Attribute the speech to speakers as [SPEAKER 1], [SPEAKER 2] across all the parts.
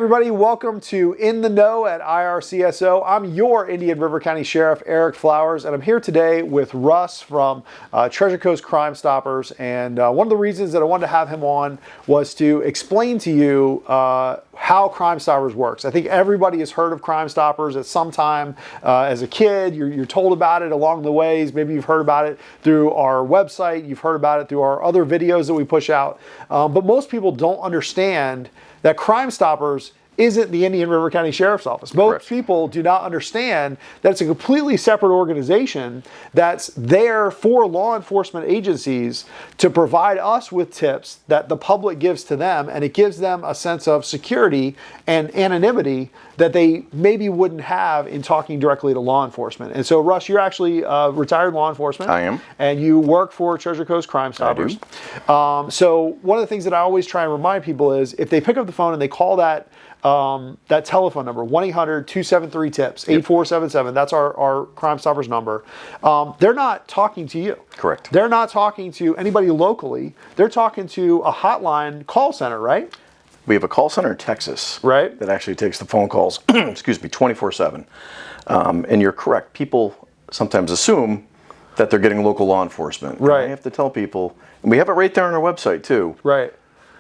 [SPEAKER 1] everybody, welcome to In the Know at IRCSO. I'm your Indian River County Sheriff, Eric Flowers, and I'm here today with Russ from Treasure Coast Crime Stoppers. And one of the reasons that I wanted to have him on was to explain to you how Crime Stoppers works. I think everybody has heard of Crime Stoppers at some time as a kid. You're told about it along the ways. Maybe you've heard about it through our website. You've heard about it through our other videos that we push out. But most people don't understand that Crime Stoppers isn't the Indian River County Sheriff's Office. Most people do not understand that it's a completely separate organization that's there for law enforcement agencies to provide us with tips that the public gives to them, and it gives them a sense of security and anonymity that they maybe wouldn't have in talking directly to law enforcement. And so, Russ, you're actually retired law enforcement.
[SPEAKER 2] I am.
[SPEAKER 1] And you work for Treasure Coast Crime Stoppers.
[SPEAKER 2] I do.
[SPEAKER 1] So one of the things that I always try and remind people is if they pick up the phone and they call that telephone number, 1-800-273-TIPS, 8477, that's our Crime Stoppers number. They're not talking to you.
[SPEAKER 2] Correct.
[SPEAKER 1] They're not talking to anybody locally. They're talking to a hotline call center, right?
[SPEAKER 2] We have a call center in Texas,
[SPEAKER 1] right,
[SPEAKER 2] that actually takes the phone calls, excuse me, 24/7. And you're correct. People sometimes assume that they're getting local law enforcement.
[SPEAKER 1] Right.
[SPEAKER 2] And I have to tell people, and we have it right there on our website too.
[SPEAKER 1] Right.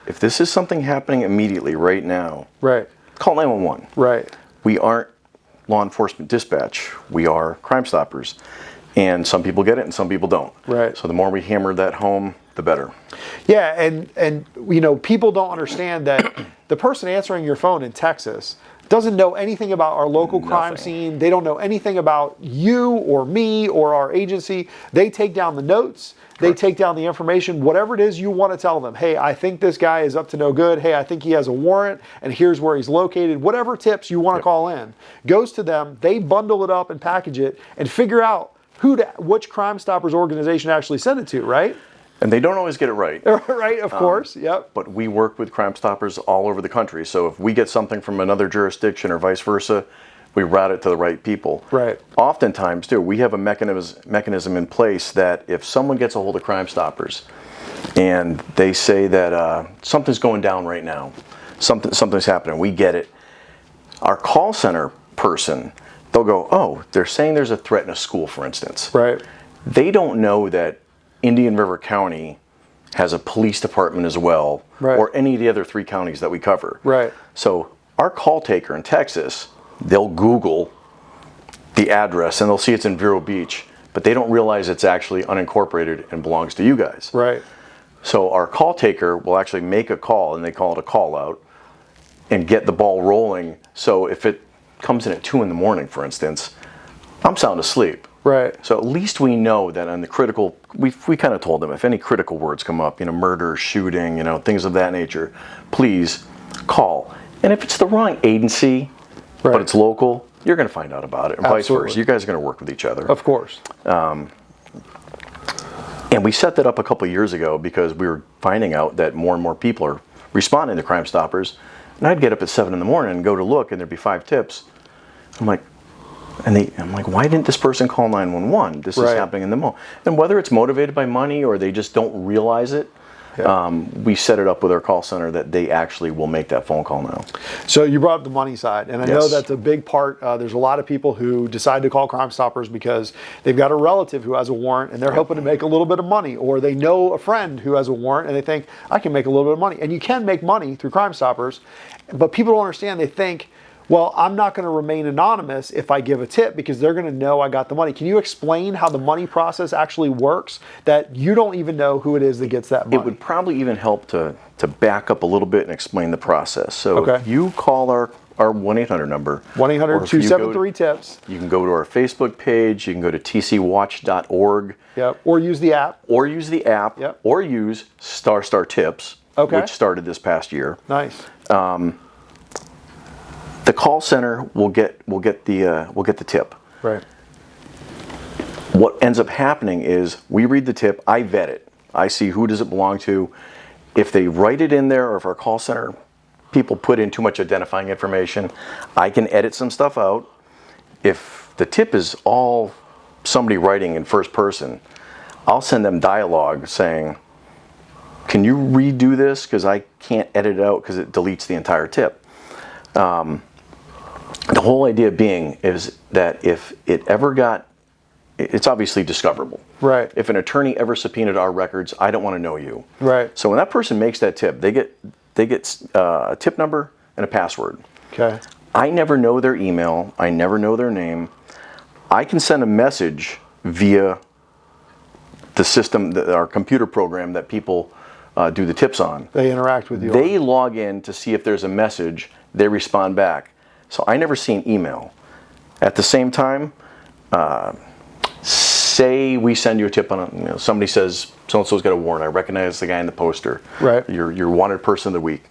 [SPEAKER 2] If this is something happening immediately right now,
[SPEAKER 1] right,
[SPEAKER 2] call 911.
[SPEAKER 1] Right.
[SPEAKER 2] We aren't law enforcement dispatch. We are Crime Stoppers. And some people get it and some people don't.
[SPEAKER 1] Right.
[SPEAKER 2] So the more we hammer that home, the better.
[SPEAKER 1] Yeah, and you know, people don't understand that the person answering your phone in Texas doesn't know anything about our local crime scene. They don't know anything about you or me or our agency. They take down the notes. They take down the information, whatever it is you want to tell them. Hey, I think this guy is up to no good. Hey, I think he has a warrant, and here's where he's located. Whatever tips you want to call in goes to them. They bundle it up and package it and figure out which Crime Stoppers organization actually sent it to, right?
[SPEAKER 2] And they don't always get it right.
[SPEAKER 1] Right, of course, yep.
[SPEAKER 2] But we work with Crime Stoppers all over the country. So if we get something from another jurisdiction or vice versa, we route it to the right people.
[SPEAKER 1] Right.
[SPEAKER 2] Oftentimes, too, we have a mechanism in place that if someone gets a hold of Crime Stoppers and they say that something's going down right now, something's happening, we get it. Our call center person, they'll go, oh, they're saying there's a threat in a school, for instance.
[SPEAKER 1] Right.
[SPEAKER 2] They don't know that Indian River County has a police department as well, or any of the other 3 counties that we cover.
[SPEAKER 1] Right.
[SPEAKER 2] So our call taker in Texas, they'll Google the address and they'll see it's in Vero Beach, but they don't realize it's actually unincorporated and belongs to you guys.
[SPEAKER 1] Right.
[SPEAKER 2] So our call taker will actually make a call, and they call it a call out, and get the ball rolling. So if it comes in at 2 in the morning, for instance, I'm sound asleep.
[SPEAKER 1] Right.
[SPEAKER 2] So at least we know that on the critical, we kind of told them, if any critical words come up, murder, shooting, things of that nature, please call. And if it's the wrong agency, but it's local, you're going to find out about it, and vice versa. You guys are going to work with each other.
[SPEAKER 1] Of course.
[SPEAKER 2] And we set that up a couple of years ago because we were finding out that more and more people are responding to Crime Stoppers. And I'd get up at 7 in the morning and go to look, and there'd be 5 tips. I'm like, why didn't this person call 911? This is happening in the moment. And whether it's motivated by money or they just don't realize it, we set it up with our call center that they actually will make that phone call now.
[SPEAKER 1] So you brought up the money side, and I know that's a big part. There's a lot of people who decide to call Crime Stoppers because they've got a relative who has a warrant and they're hoping to make a little bit of money, or they know a friend who has a warrant and they think, I can make a little bit of money. And you can make money through Crime Stoppers, but people don't understand. They think, well, I'm not going to remain anonymous if I give a tip because they're going to know I got the money. Can you explain how the money process actually works, that you don't even know who it is that gets that money?
[SPEAKER 2] It would probably even help to back up a little bit and explain the process. So if you call our 1-800 number,
[SPEAKER 1] 1-800-273-TIPS.
[SPEAKER 2] You can go to our Facebook page, you can go to tcwatch.org.
[SPEAKER 1] Yep. Or use the app.
[SPEAKER 2] Or use the app.
[SPEAKER 1] Yep.
[SPEAKER 2] Or use Star Tips, which started this past year.
[SPEAKER 1] Nice.
[SPEAKER 2] The call center will get the tip.
[SPEAKER 1] Right.
[SPEAKER 2] What ends up happening is we read the tip, I vet it. I see who does it belong to. If they write it in there, or if our call center people put in too much identifying information, I can edit some stuff out. If the tip is all somebody writing in first person, I'll send them dialogue saying, can you redo this? Because I can't edit it out because it deletes the entire tip. The whole idea being is that if it ever got, it's obviously discoverable.
[SPEAKER 1] Right.
[SPEAKER 2] If an attorney ever subpoenaed our records, I don't want to know you.
[SPEAKER 1] Right.
[SPEAKER 2] So when that person makes that tip, they get a tip number and a password.
[SPEAKER 1] Okay.
[SPEAKER 2] I never know their email. I never know their name. I can send a message via the system, our computer program that people do the tips on.
[SPEAKER 1] They interact with you.
[SPEAKER 2] They log in to see if there's a message. They respond back. So I never see an email. At the same time, say we send you a tip on somebody says so-and-so's got a warrant. I recognize the guy in the poster.
[SPEAKER 1] Right.
[SPEAKER 2] You're wanted person of the week.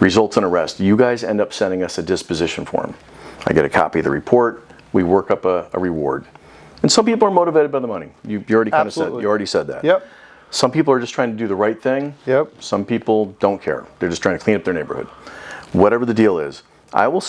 [SPEAKER 2] Results in arrest. You guys end up sending us a disposition form. I get a copy of the report. We work up a reward. And some people are motivated by the money. You already kind of said. You already said that.
[SPEAKER 1] Yep.
[SPEAKER 2] Some people are just trying to do the right thing.
[SPEAKER 1] Yep.
[SPEAKER 2] Some people don't care. They're just trying to clean up their neighborhood. Whatever the deal is, I will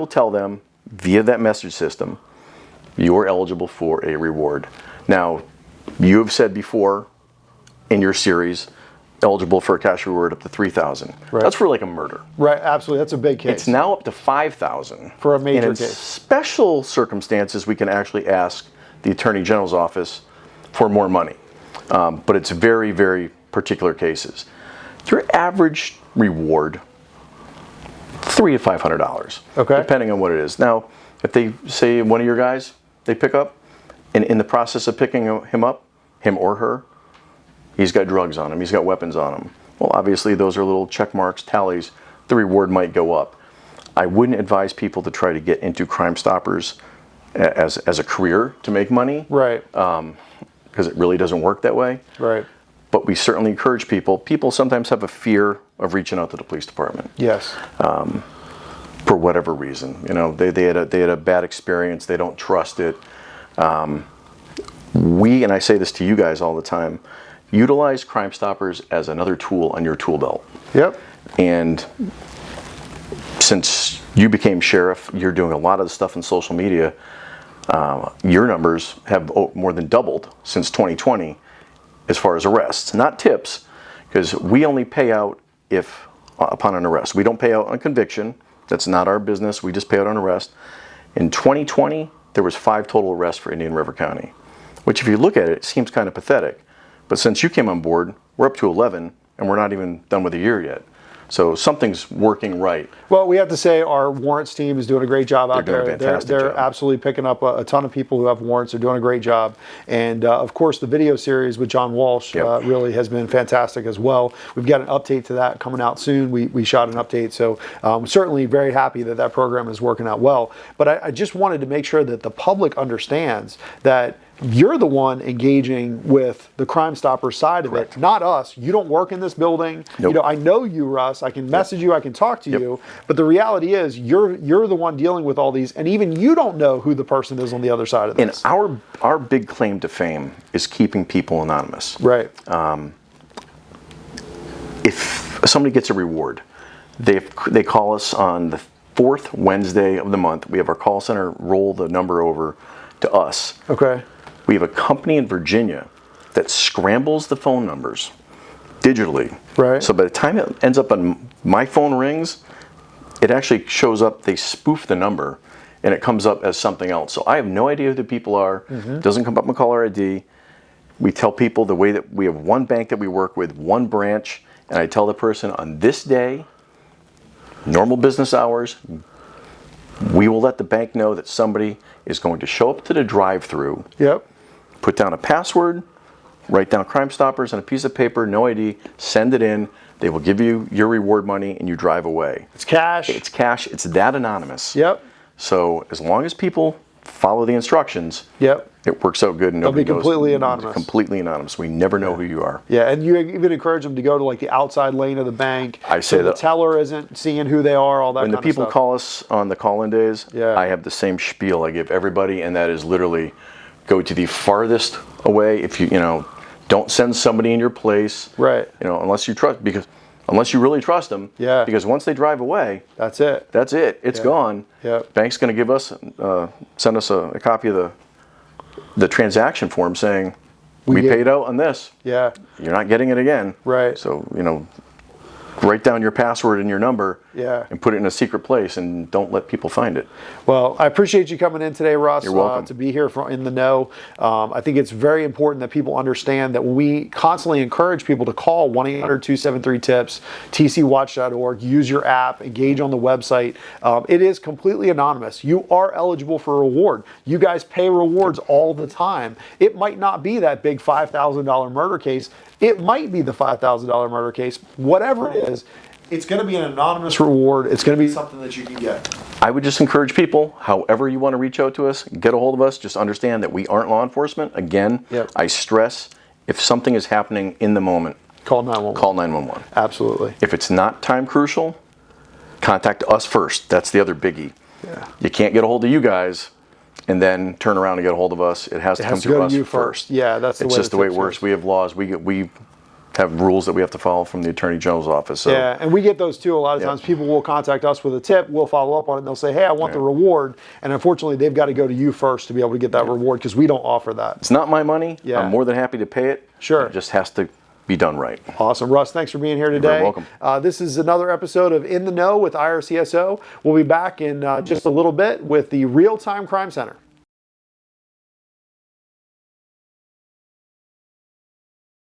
[SPEAKER 2] tell them via that message system, you are eligible for a reward. Now, you have said before in your series, eligible for a cash reward up to $3,000.
[SPEAKER 1] Right.
[SPEAKER 2] That's for like a murder.
[SPEAKER 1] Right, absolutely. That's a big case.
[SPEAKER 2] It's now up to $5,000
[SPEAKER 1] for a major
[SPEAKER 2] and in
[SPEAKER 1] case.
[SPEAKER 2] Special circumstances, we can actually ask the Attorney General's office for more money, but it's very, very particular cases. Your average reward, $300 to $500.
[SPEAKER 1] Okay.
[SPEAKER 2] Depending on what it is. Now, if they say one of your guys they pick up, and in the process of picking him up, him or her, he's got drugs on him, he's got weapons on him. Well, obviously those are little check marks, tallies. The reward might go up. I wouldn't advise people to try to get into Crime Stoppers as a career to make money.
[SPEAKER 1] Right.
[SPEAKER 2] Because it really doesn't work that way.
[SPEAKER 1] Right.
[SPEAKER 2] But we certainly encourage people. People sometimes have a fear of reaching out to the police department.
[SPEAKER 1] Yes.
[SPEAKER 2] For whatever reason, they had a bad experience. They don't trust it. And I say this to you guys all the time, utilize Crime Stoppers as another tool on your tool belt.
[SPEAKER 1] Yep.
[SPEAKER 2] And since you became sheriff, you're doing a lot of the stuff in social media. Your numbers have more than doubled since 2020 as far as arrests, not tips, because we only pay out if upon an arrest. We don't pay out on conviction. That's not our business. We just pay out on arrest. In 2020, there was 5 total arrests for Indian River County, which if you look at it, it seems kind of pathetic. But since you came on board, we're up to 11, and we're not even done with a year yet. So something's working right.
[SPEAKER 1] Well, we have to say our warrants team is doing a great job out there.
[SPEAKER 2] They're doing a fantastic
[SPEAKER 1] They're
[SPEAKER 2] job.
[SPEAKER 1] absolutely picking up a ton of people who have warrants. They're doing a great job. And of course, the video series with John Walsh really has been fantastic as well. We've got an update to that coming out soon. We shot an update. So certainly very happy that program is working out well. But I just wanted to make sure that the public understands that you're the one engaging with the Crime Stoppers side of it, not us. You don't work in this building.
[SPEAKER 2] Nope.
[SPEAKER 1] I know you, Russ. I can message you. I can talk to you. But the reality is, you're the one dealing with all these, and even you don't know who the person is on the other side of this.
[SPEAKER 2] And our big claim to fame is keeping people anonymous.
[SPEAKER 1] Right.
[SPEAKER 2] If somebody gets a reward, they call us on the 4th Wednesday of the month. We have our call center roll the number over to us.
[SPEAKER 1] Okay.
[SPEAKER 2] We have a company in Virginia that scrambles the phone numbers digitally.
[SPEAKER 1] Right.
[SPEAKER 2] So by the time it ends up on my phone rings, it actually shows up, they spoof the number, and it comes up as something else. So I have no idea who the people are. It doesn't come up in caller ID. We tell people the way that we have one bank that we work with, one branch, and I tell the person on this day, normal business hours, we will let the bank know that somebody is going to show up to the drive-through.
[SPEAKER 1] Yep.
[SPEAKER 2] Put down a password, write down Crime Stoppers on a piece of paper, no ID, send it in. They will give you your reward money and you drive away.
[SPEAKER 1] It's cash.
[SPEAKER 2] It's cash. It's that anonymous.
[SPEAKER 1] Yep.
[SPEAKER 2] So as long as people follow the instructions,
[SPEAKER 1] Yep.
[SPEAKER 2] it works out good. And
[SPEAKER 1] They'll be
[SPEAKER 2] nobody
[SPEAKER 1] completely anonymous.
[SPEAKER 2] Completely anonymous. We never know who you are.
[SPEAKER 1] Yeah, and you even encourage them to go to like the outside lane of the bank.
[SPEAKER 2] I say
[SPEAKER 1] so
[SPEAKER 2] that
[SPEAKER 1] the teller isn't seeing who they are, all that
[SPEAKER 2] when
[SPEAKER 1] kind
[SPEAKER 2] the
[SPEAKER 1] of
[SPEAKER 2] people
[SPEAKER 1] stuff.
[SPEAKER 2] call us on the call-in days,
[SPEAKER 1] Yeah.
[SPEAKER 2] I have the same spiel I give everybody, and that is literally go to the farthest away. If you don't send somebody in your place,
[SPEAKER 1] Right.
[SPEAKER 2] Unless you really trust them.
[SPEAKER 1] Yeah.
[SPEAKER 2] Because once they drive away,
[SPEAKER 1] That's it.
[SPEAKER 2] that's it. It's gone.
[SPEAKER 1] Yeah.
[SPEAKER 2] Bank's going to give us, send us a copy of the transaction form saying we
[SPEAKER 1] get-
[SPEAKER 2] paid out on this.
[SPEAKER 1] Yeah.
[SPEAKER 2] You're not getting it again.
[SPEAKER 1] Right.
[SPEAKER 2] So write down your password and your number.
[SPEAKER 1] Yeah.
[SPEAKER 2] and put it in a secret place and don't let people find it.
[SPEAKER 1] Well, I appreciate you coming in today, Russ.
[SPEAKER 2] You're welcome.
[SPEAKER 1] To be here in the know. I think it's very important that people understand that when we constantly encourage people to call 1-800-273-TIPS, tcwatch.org, use your app, engage on the website. It is completely anonymous. You are eligible for a reward. You guys pay rewards all the time. It might not be that big $5,000 murder case. It might be the $5,000 murder case. Whatever it is, it's going to be an anonymous reward. It's going to be something that you can get.
[SPEAKER 2] I would just encourage people, however you want to reach out to us, get a hold of us. Just understand that we aren't law enforcement. Again,
[SPEAKER 1] Yep.
[SPEAKER 2] I stress, if something is happening in the moment,
[SPEAKER 1] Call 911.
[SPEAKER 2] call 911.
[SPEAKER 1] Absolutely.
[SPEAKER 2] If it's not time crucial, contact us first. That's the other biggie.
[SPEAKER 1] Yeah.
[SPEAKER 2] You can't get a hold of you guys and then turn around and get a hold of us. It has to come through us
[SPEAKER 1] you
[SPEAKER 2] first.
[SPEAKER 1] Yeah, that's the
[SPEAKER 2] It's
[SPEAKER 1] way
[SPEAKER 2] just the way it
[SPEAKER 1] tips
[SPEAKER 2] works.
[SPEAKER 1] is.
[SPEAKER 2] We have laws. We have rules that we have to follow from the Attorney General's office. So
[SPEAKER 1] Yeah, and we get those too. A lot of
[SPEAKER 2] Yep.
[SPEAKER 1] times people will contact us with a tip, we'll follow up on it, and they'll say, hey, I want the reward. And unfortunately, they've got to go to you first to be able to get that reward because we don't offer that.
[SPEAKER 2] it's not my money.
[SPEAKER 1] Yeah.
[SPEAKER 2] I'm more than happy to pay it.
[SPEAKER 1] Sure.
[SPEAKER 2] It just has to be done right.
[SPEAKER 1] Awesome. Russ, thanks for being here today.
[SPEAKER 2] very welcome.
[SPEAKER 1] This is another episode of In the Know with IRCSO. We'll be back in just a little bit with the Real Time Crime Center.